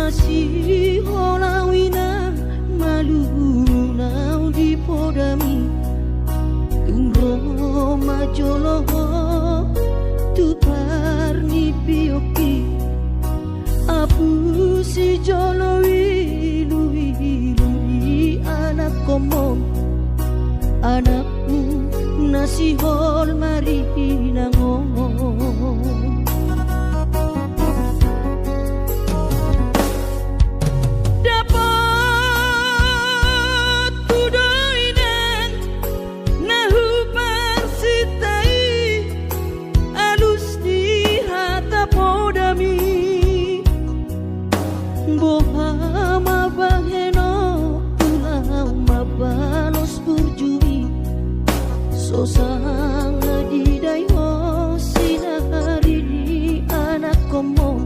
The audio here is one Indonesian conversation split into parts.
masih holawina malunau di podami tungro majoloho tu parni bioki apu si jolowi lui anak komong anakku nasi hol mari nangong Sosanga di dayo sinari di anak komo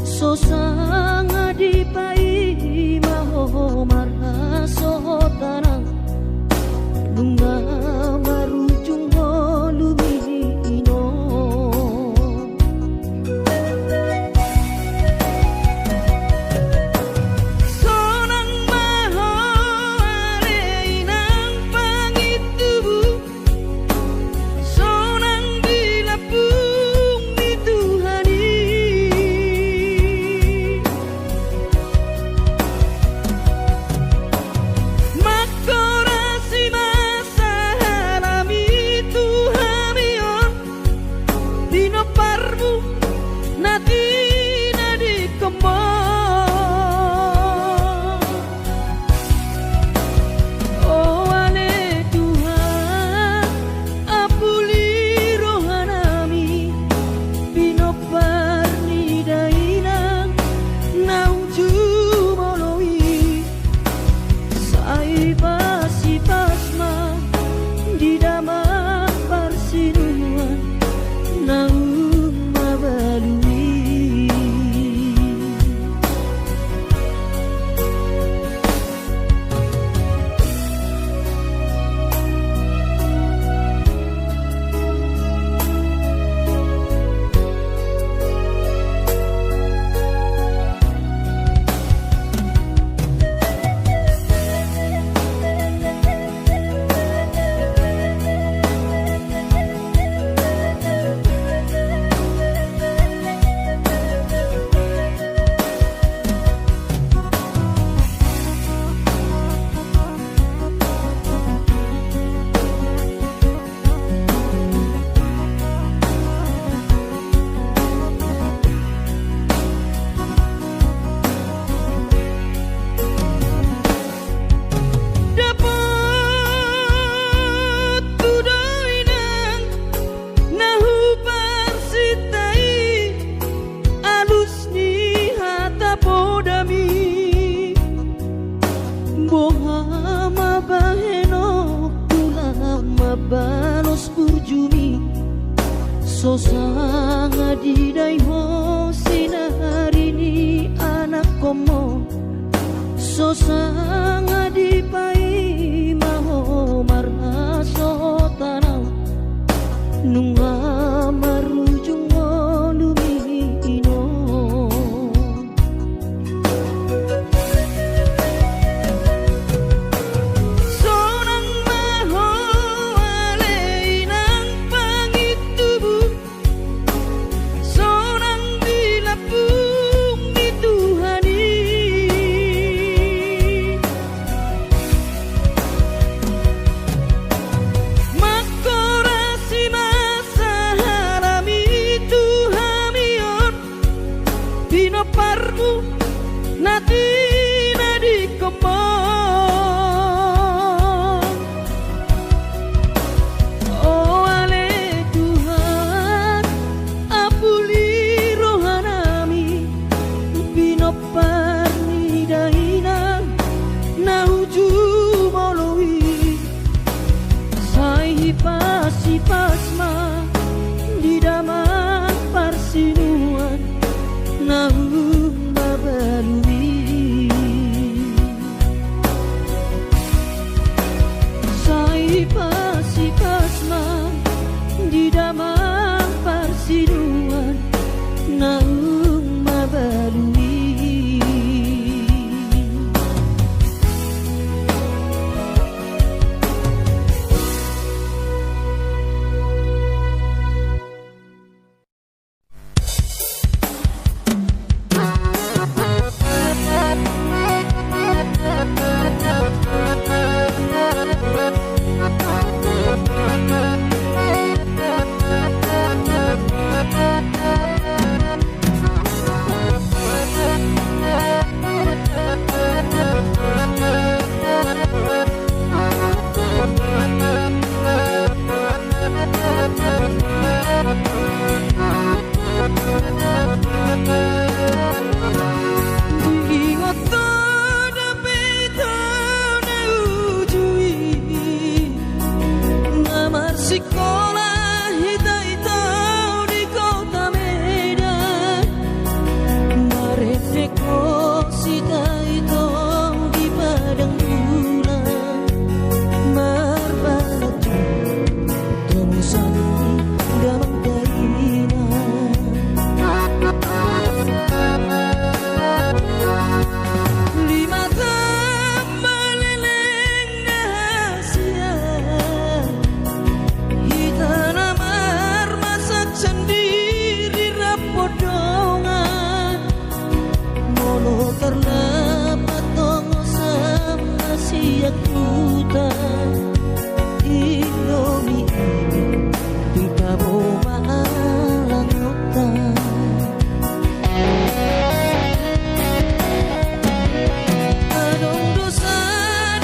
sosanga di pai maho marha sohotana lunga marujung holumino sonang maho areinang pangitubu balos burjumi sosanga di dayo sinari ni anak komo sosanga di pai maho marha sotanau nunga marujung lumino Pasma di daman parsinuan nahu babalui terdapat tongo sama siak puta Indomie Tingka boma alang nota Adong dosa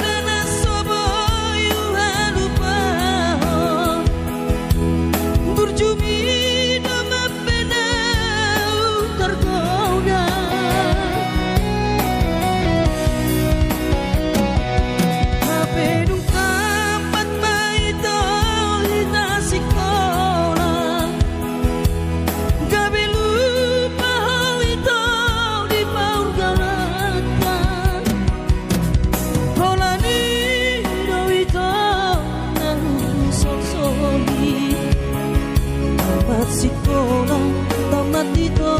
dana sobo yuha lupa Burjumi nama penau tergoda Mapedung kampat maito hita sikola Gabe lupa hal itu di paur galatan Holani do itu nang sosoli Tamat sikola tamat itu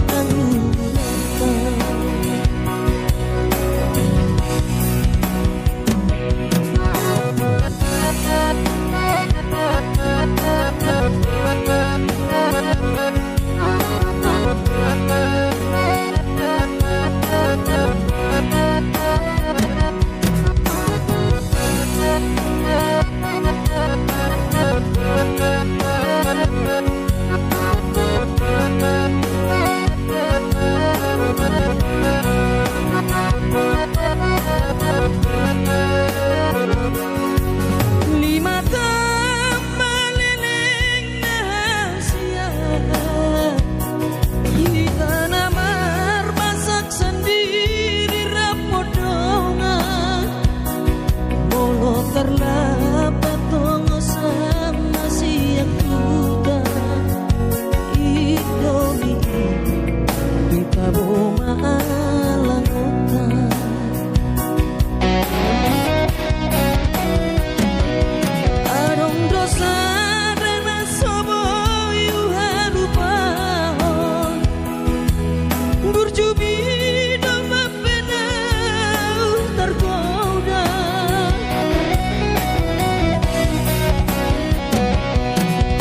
nang Lima tambah leleng nahasia Kita namar masak sendiri rapodongan Molo terlapat tongo sama siak kuda Indomie Kita boma alang otak Adong dosa dana sobo yuha lupa Burjumi nama penau tergoda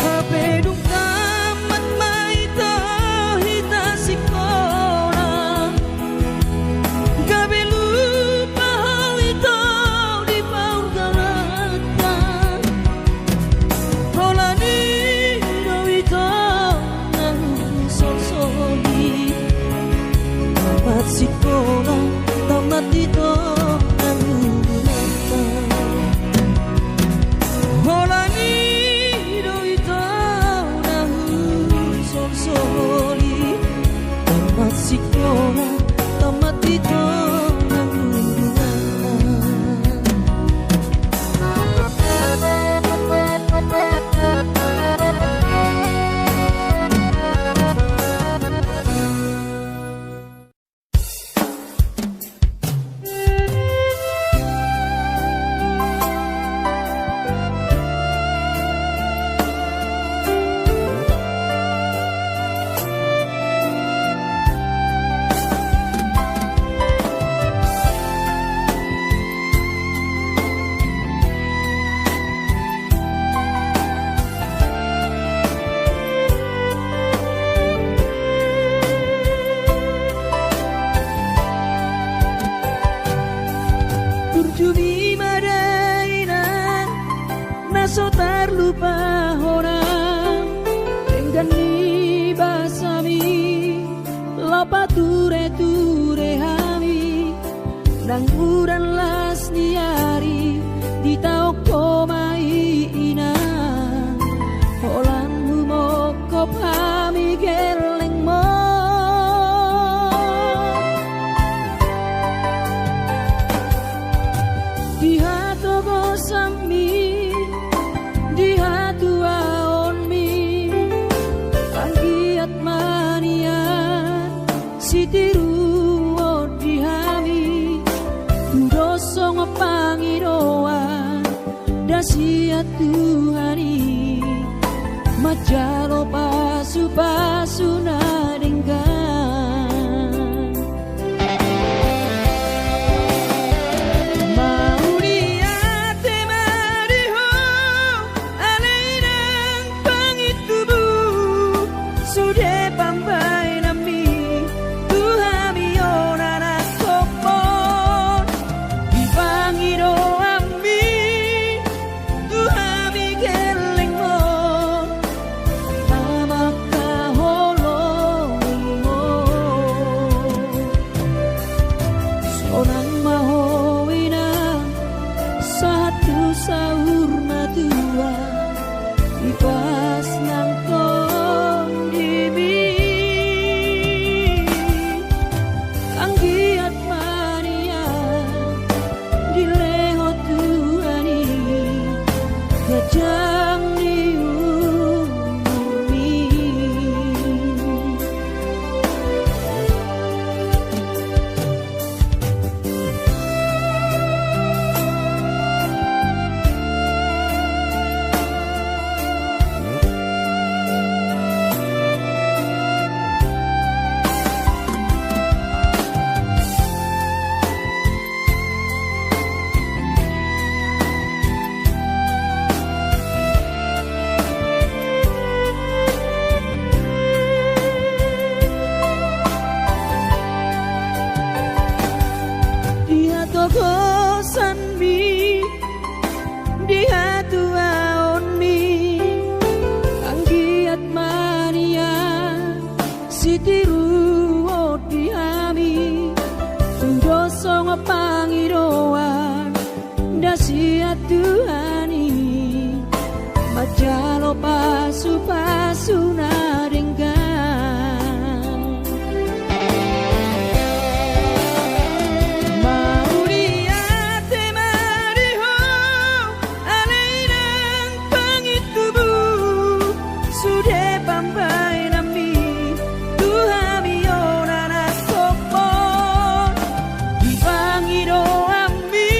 Hapedung tamat maito hita sikola Gabe lupa hal itu di paur galatan Holani do itu nang sosoli Tamat sikola tamat itu nang Holani do itu nang sosoli Tamat sikola tamat itu nang Burjumi madaina naso terlupa orang Tenggani basami Lapa ture hami Nang uran las niari Di tau komai ina Holanmu moko pami geleng mo Di hatu gosami Di hatu aonmi Panggiat manian Sitiru odihami Doso ngopangiroan Dasiat Tuhani Majalo pasu-pasu nadenggan Mau diate mariho Alainang pangitubu Sude pambai nami Tuhami onana pangiroan dasi atuhani majalo pasu-pasu narenggan mau diate mariho alainang pangitubu sudah pambai nami tuhami onana sopon di pangiro ami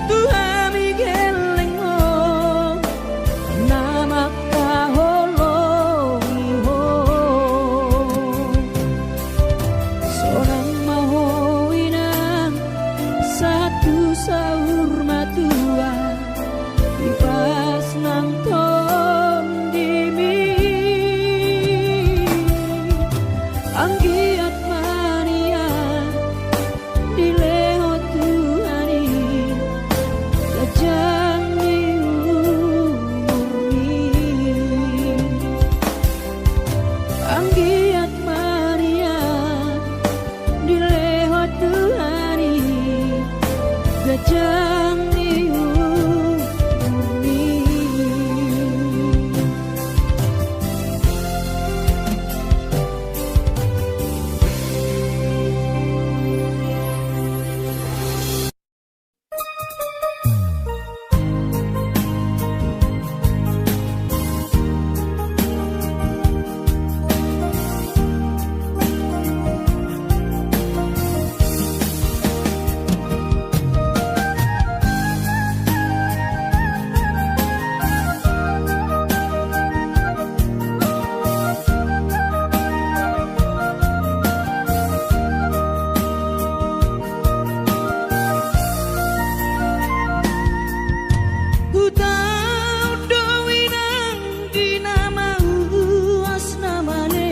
tuhami geleng mo nama kaholongi ho seorang mahoinang satu sahur matua ibas nang ton dimi anggiat mania dileho Tuhani lajang diumurni anggiat mania dileho Tuhani lajang diumurni. Ku tahu dowinang dinamau asnamane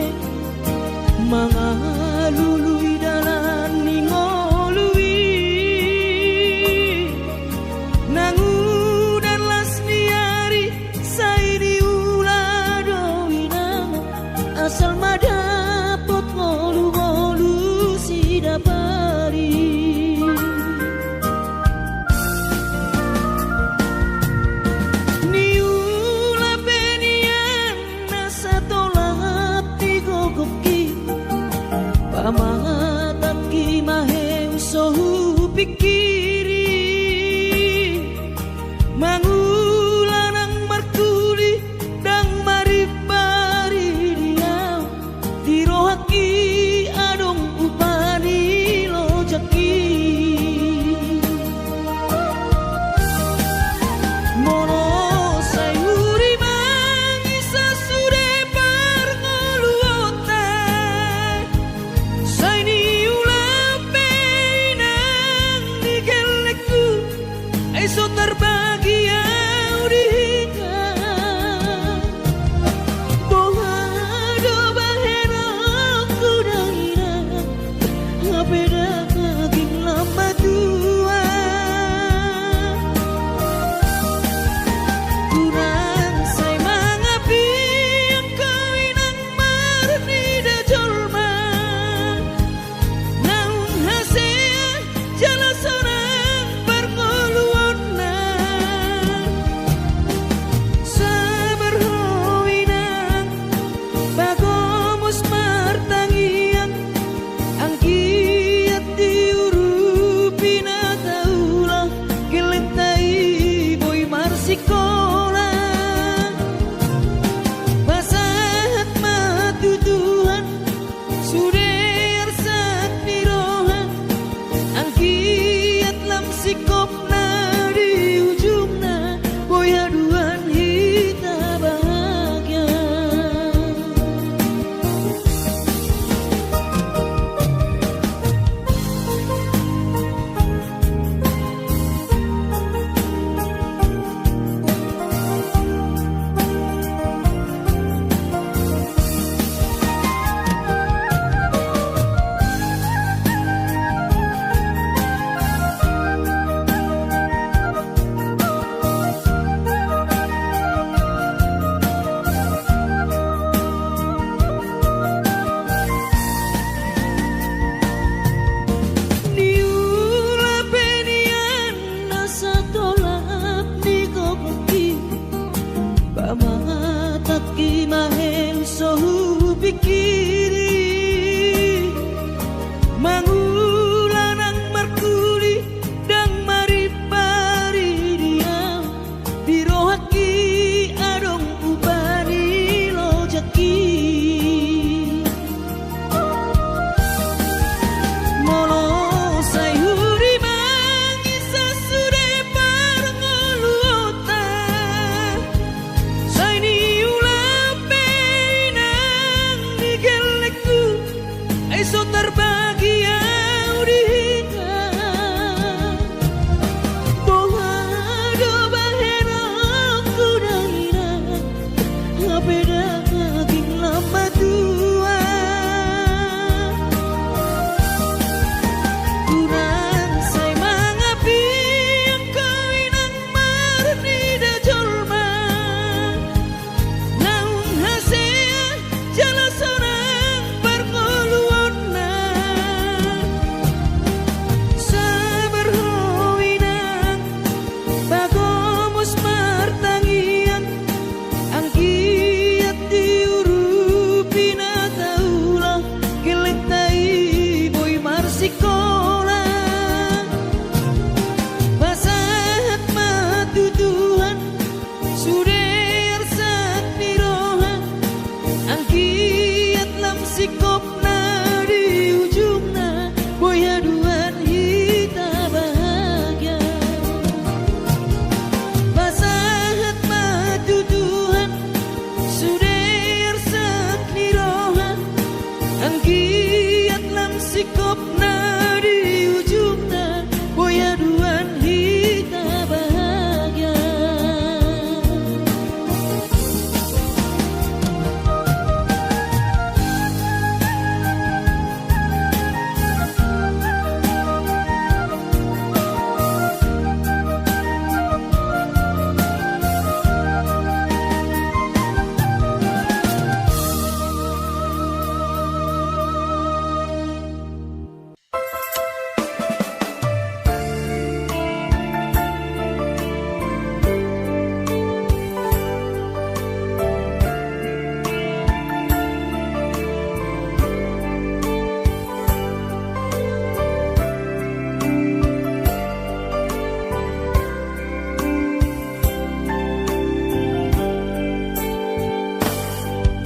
mangalului dalan ningolui nangudan lasniari saidi ula dowinang asal madapot ngolu-ngolu sidapari niula benian nasa tolap tigogoki pamataki maheu sohu pikiri mangulanang markuli dang maribari diau dirohaki adong upani lojaki mono sayuri mangisa sude parngoluotai saini ula peinang di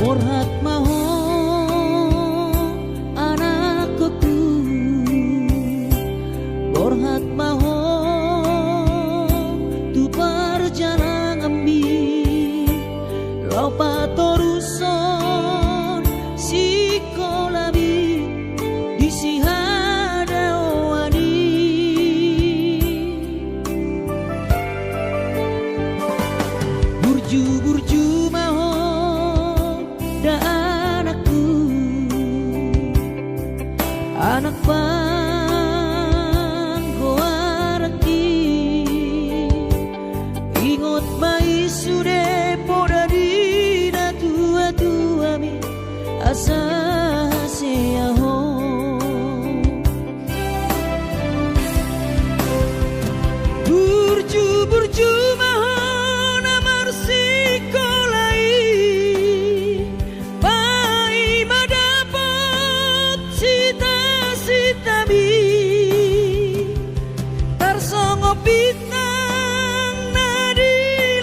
Borhat maho anakku, borhat maho tu perjalanan ambi lopa toruson sikolabi disihada wani burju maho da anakku, anak bangko araki ingot mai sude poda dina tua mi asa seaho burju mahon amar sikolai pai madapot sita bi tarsongo bintang nadi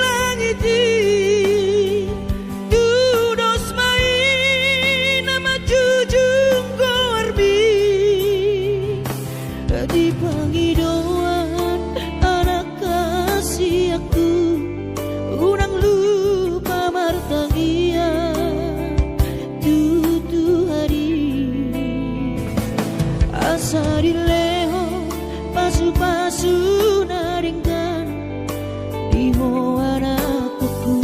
langiti dudos mai nama jujung gorbi di pangidauan anak kasih aku unang lupa martangia tutu hari asari leho pasu naringkan di anakku.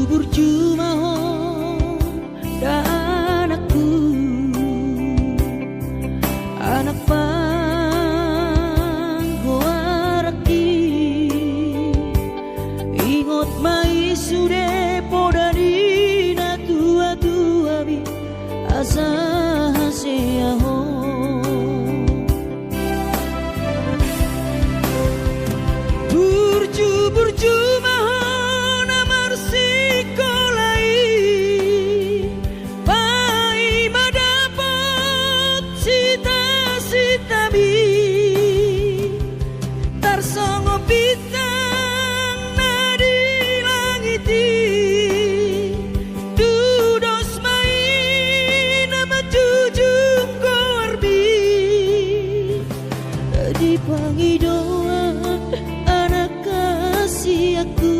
Burju mahon da anakku, anak bangko araki ingot mai sude poda dina tua bi asa seaho burju mahon amar sikolai pai madapot sita bi tarsongo bintang nadi langiti dudos mai nama jujung gorbi di pangidauan anak kasih aku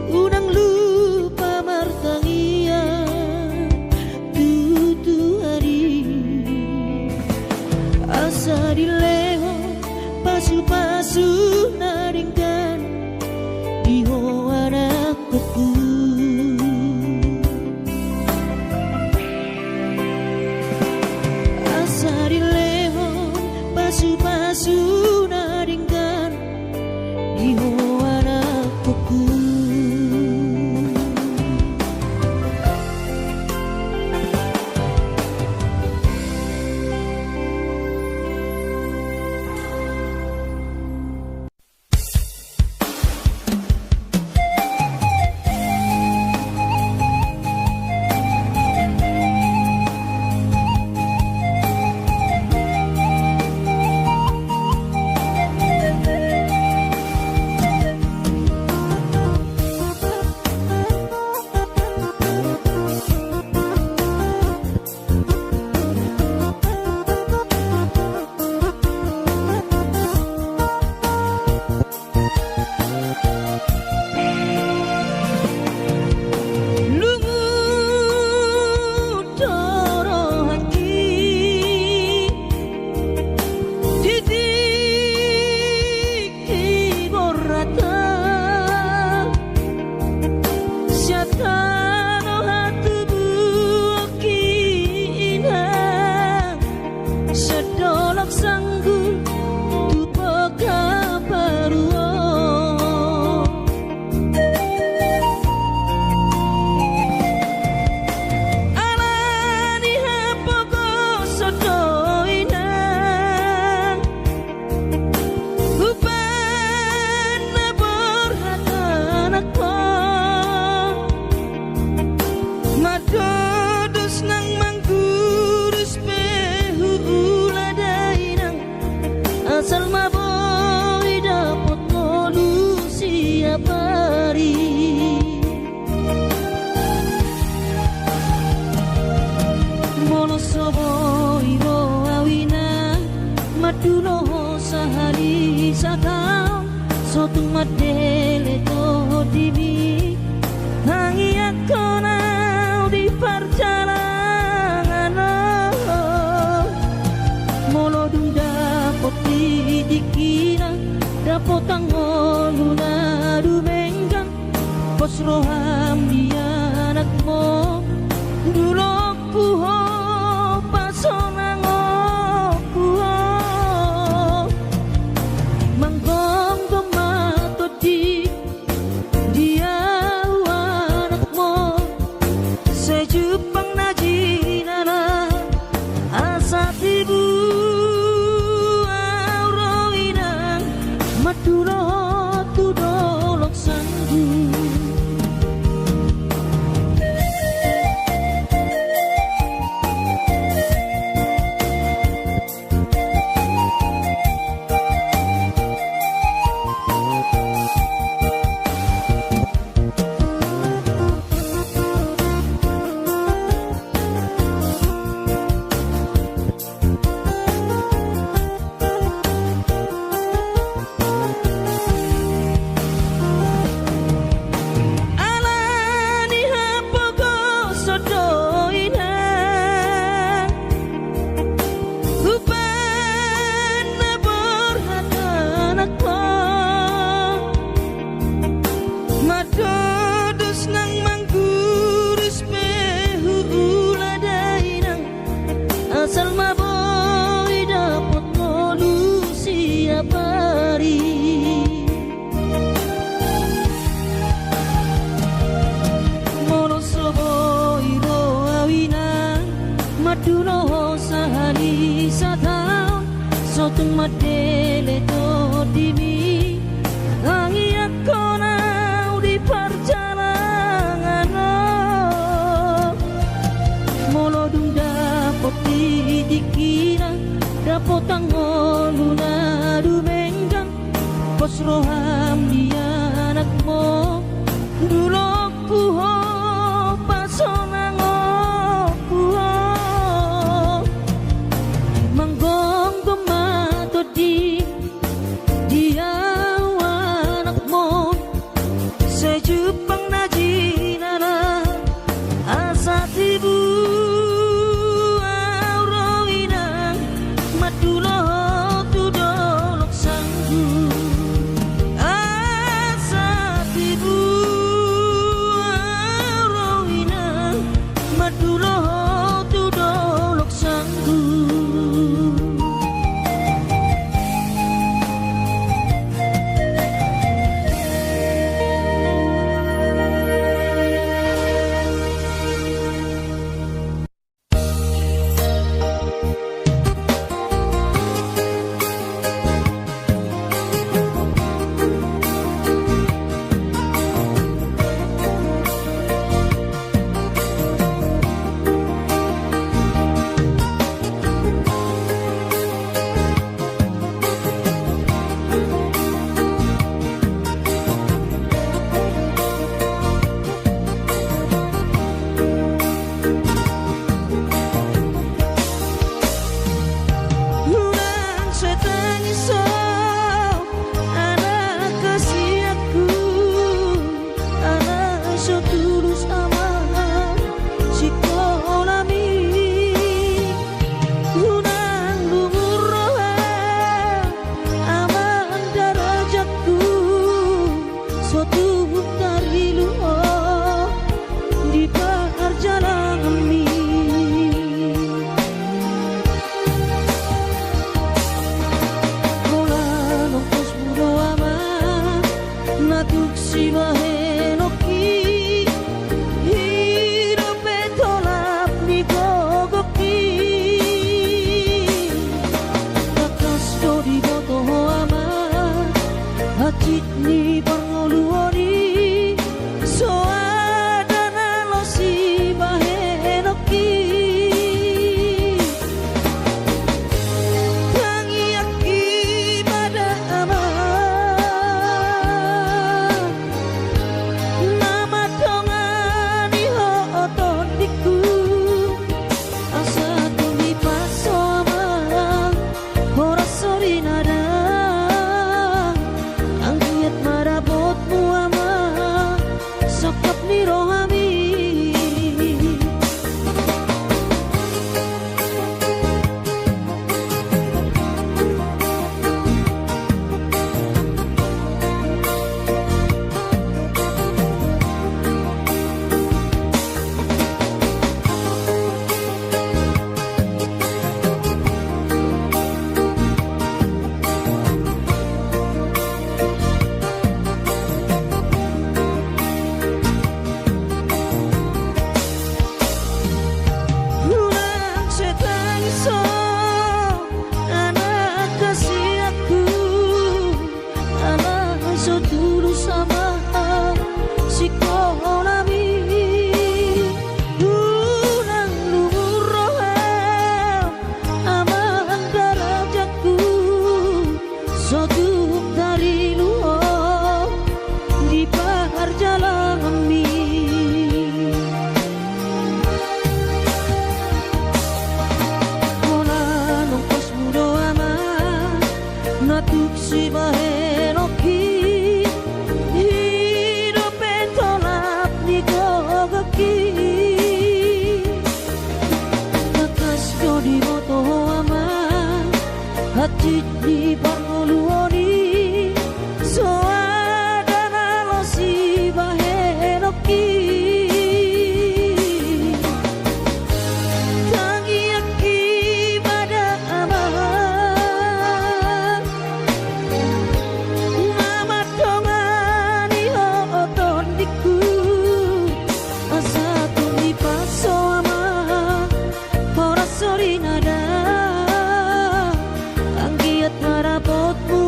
unang lupa martangia tutu hari asa dileho pasu naringkan di anakku. Asa dileho pasu naringkan di anakku. sanggul tupo kaparuo alani hapoko sodoina upana borhatanakko madodos nang manggurus pehu uladainang asal maboy dapat molusi apari mono soboy ro awina maduno sahari sakau sotung madele to dimi hangiat konau di perjalanan molo dung dapot dikina dapot angoluna dumenggang pos roham dia anakmo dulok puho pasonango puho manggong tomato di dia anakmo sejupang najinana asat ibu auroinang maduro tudolok sanggu alani hapoko sodoina upana borhatanakko madodos nang manggurus pehu uladainang asal maboy dapat molusi apari mono soboy ro awina maduno sahari satau sotung madele to dimi hangiat konau di perjalanan molo dung dapot dikina dapot angoluna dumenggang pos roham dia anakmo dulok puho pasonango puho manggong tomato di dia anakmo sejupang najinana asat ibu auroinang madulo tudolok sanggu asat ibu auroinang madulo tudolok sanggu hajit ni pangoluoni soadana lo si bahenoki tangi aki pada ama nama dongani ho otodiku asa tumi paso ama ora sori nada angkiat marabotmu ama sokap ni rohami natuk si bahenoki hidup tolak ni gogaki nakas jodi moto ama hajit ni pangoluoni soadana lo si bahenoki tangi aki pada ama sorry nada anggiat marabotmu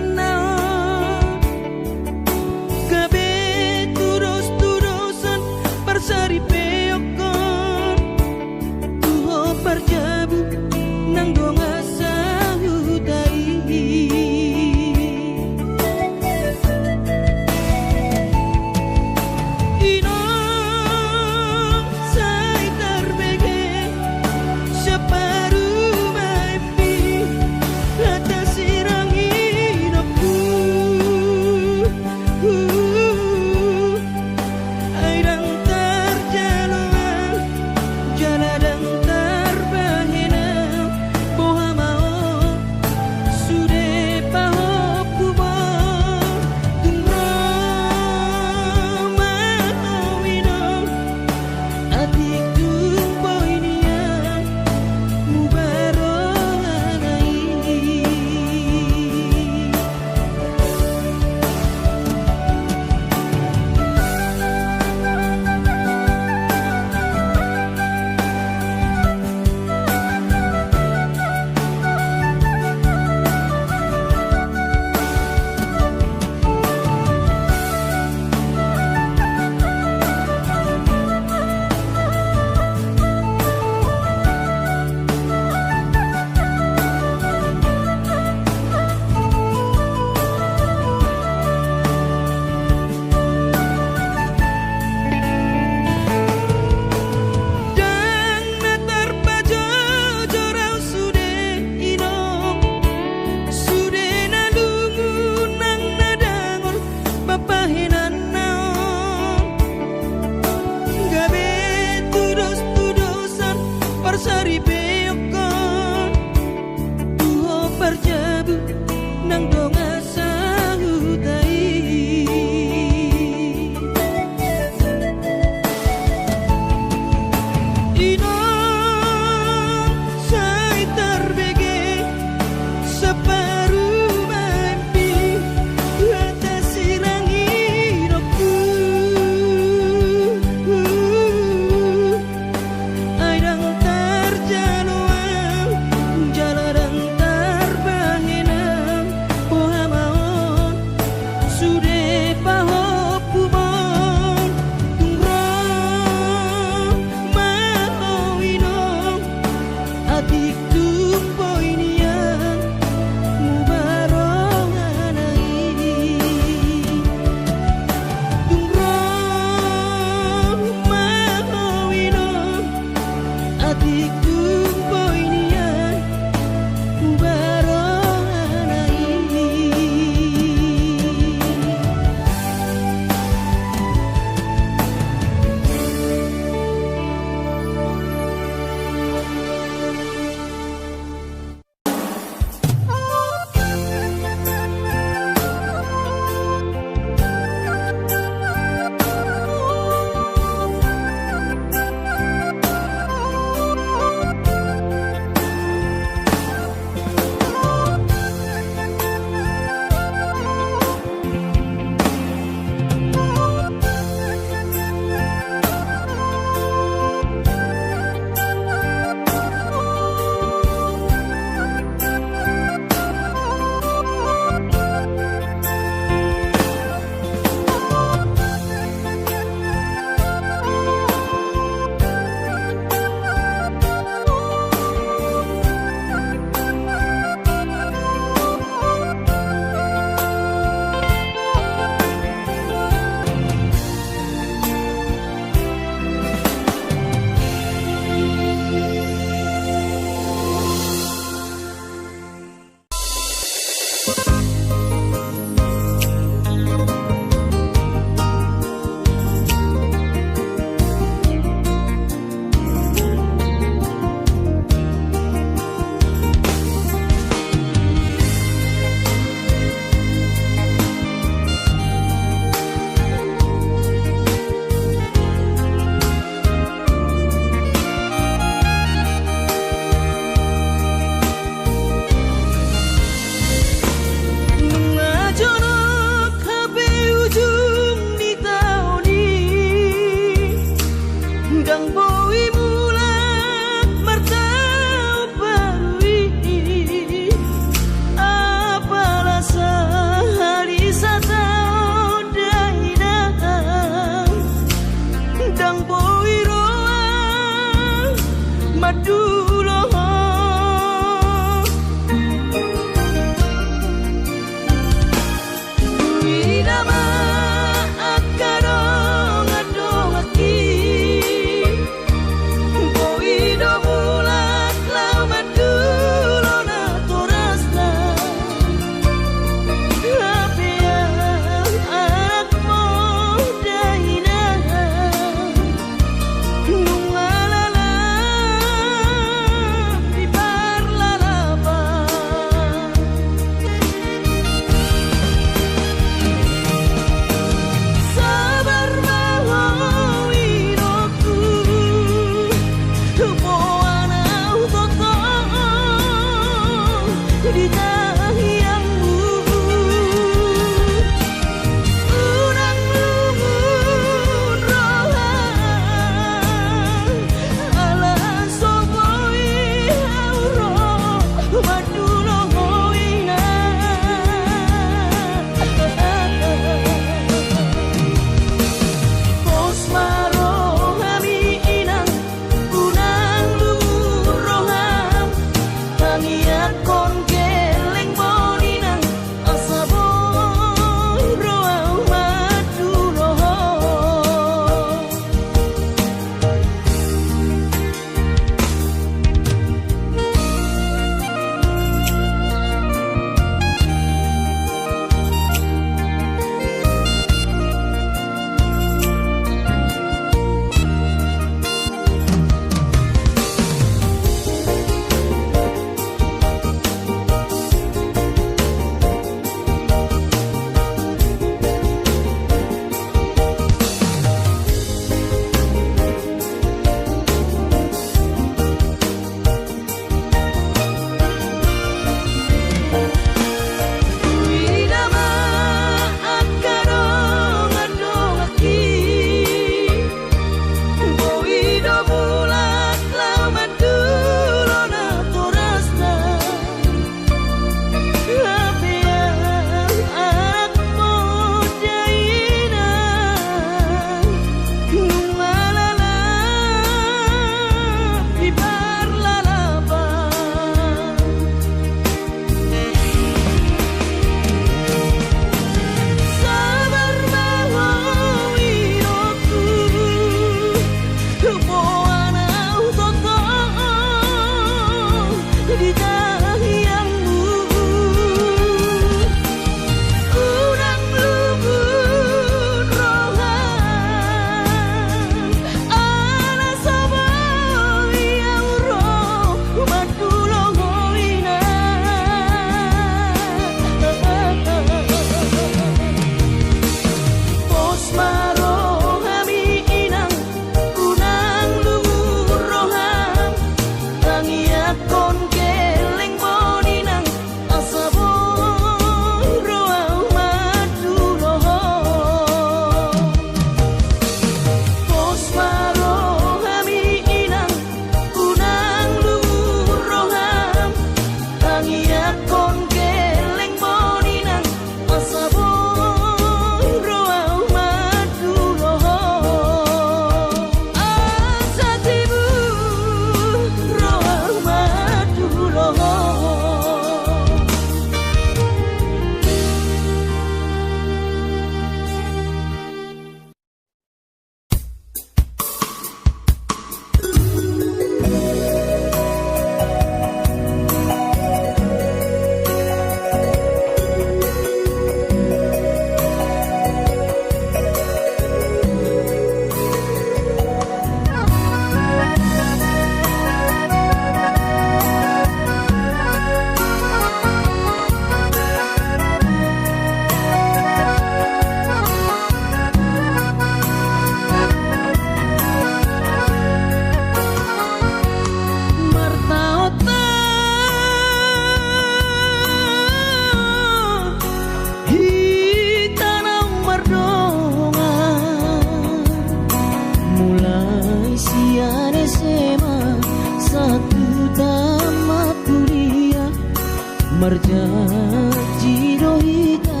Marjanji dohita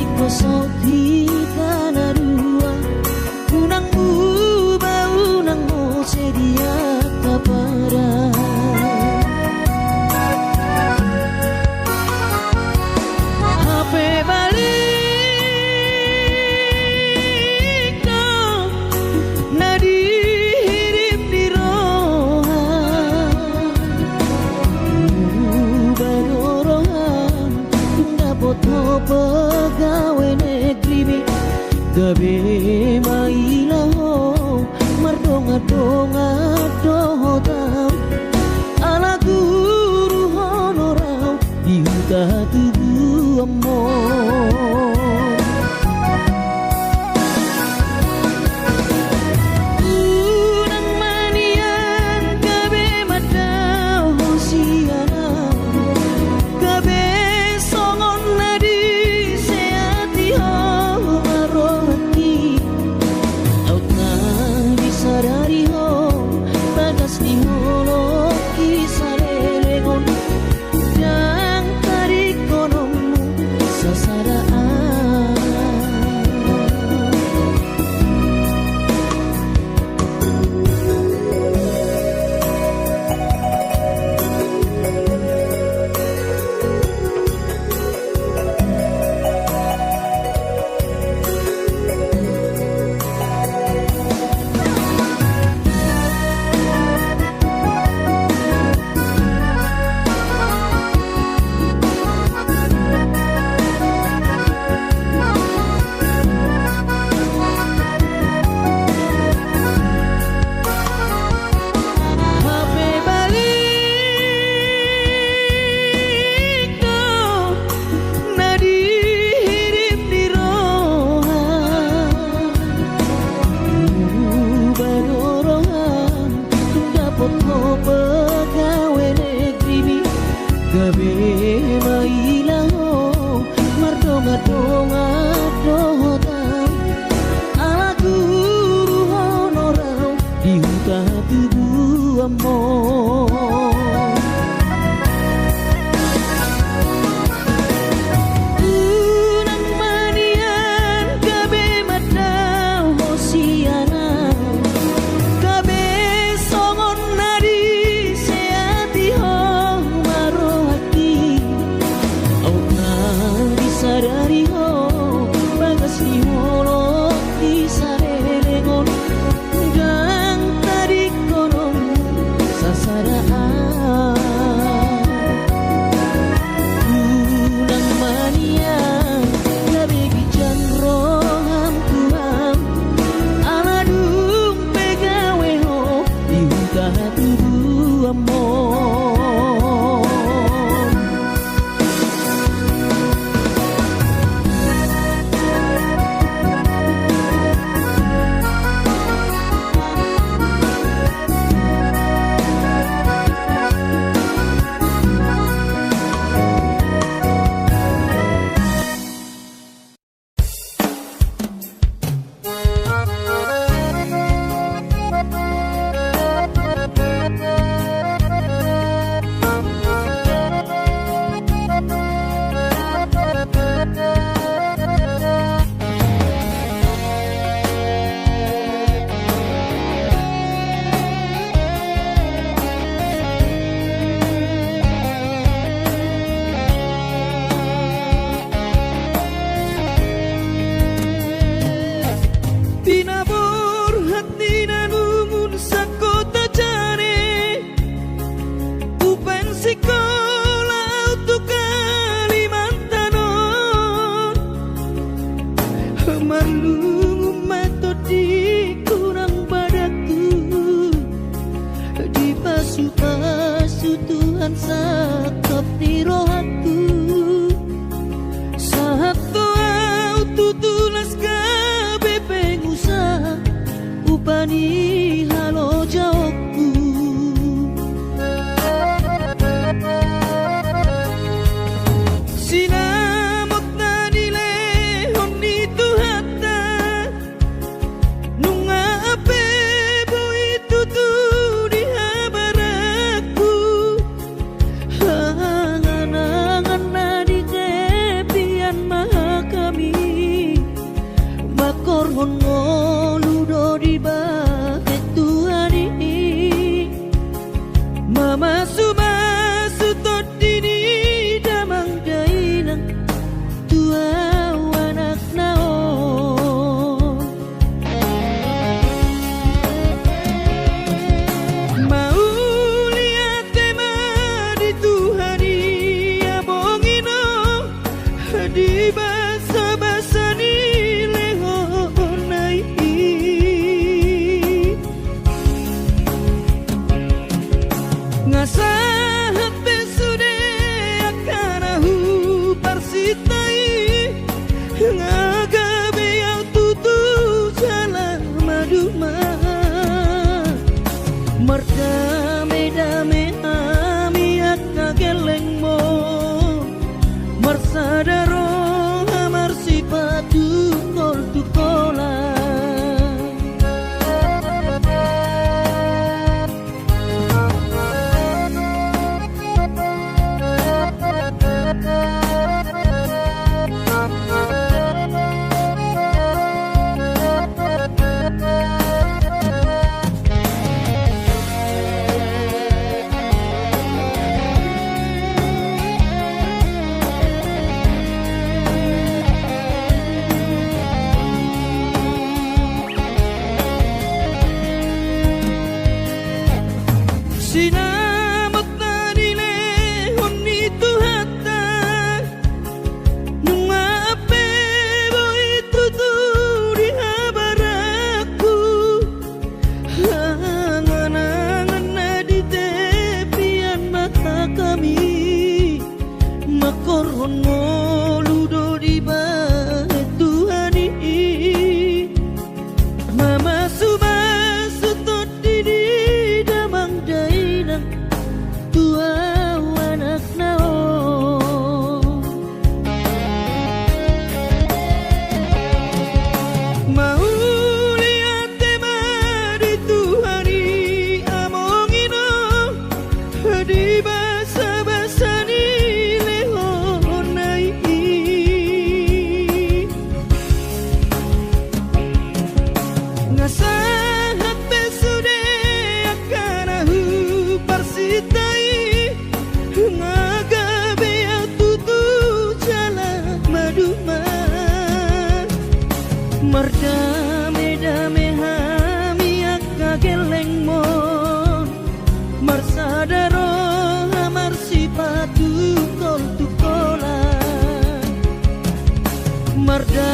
iko sohita narua unang uba unang mo sedia kapara hape balik no nadi hirim di roha barorohan dapat pegawai negeri gabe mailaho mardonga-donga dohotam ala guru honorau dihuta tubuh amor unang manian gabe madau hosiana gabe songon nadi seati ho maroti autna disadari ho bagas ni holo kisalelengon jang tarik konomu sasaraan hape balik no nadi hirim di roha barorohan dapat ko pegawai negeri gabe mailaho mardonga-donga dohotam ala guru honorau dihuta tubuh amor unang manian gabe madau hosiana gabe songon nadi seati ho marohati autna disadari ho bagas ni holo kisalelengon jang tarik konom sasaraan unang manian gabe gijan roham tuam aladung pegawe ho dihuta tubuh amor tinabur hati nanumun sakota jane upen sekolah untuk Kalimantanon marlungu metodi kurang padaku di pasu-pasu Tuhan sakap di rohaku saat kau tutulas gabe pengusaha upani halo jawabku sinamot na nile honi tuhata nunga ape bui tutu di habaraku hanganang hon ngoludo di bahet tuhari mama suma sutot dini damang dainang tua anak nao mau lihat tema di tuhari abongino di basa-basa ni lehonai ngasahat besude akanahu parsitai ngagabe yang tutu jalan maduma merdame-dame ami akageleng mo marsadaro amar sipatu kol tukola sinamot na nile honi tuhata nung maapebo ituturi habaraku angan-angan na di tepian mata kami makoron ngoludo di bahet tuhani mama suma sutot dini damang dainang tua anak nao mau lihat tema di tuhari amongino di basa-basa ni lehonai ngasahat besude akanahu parsitai ngagabe tutu jalan maduma merdame-dame hami akageleng mon marsadaro amar sipatu kol tukola marda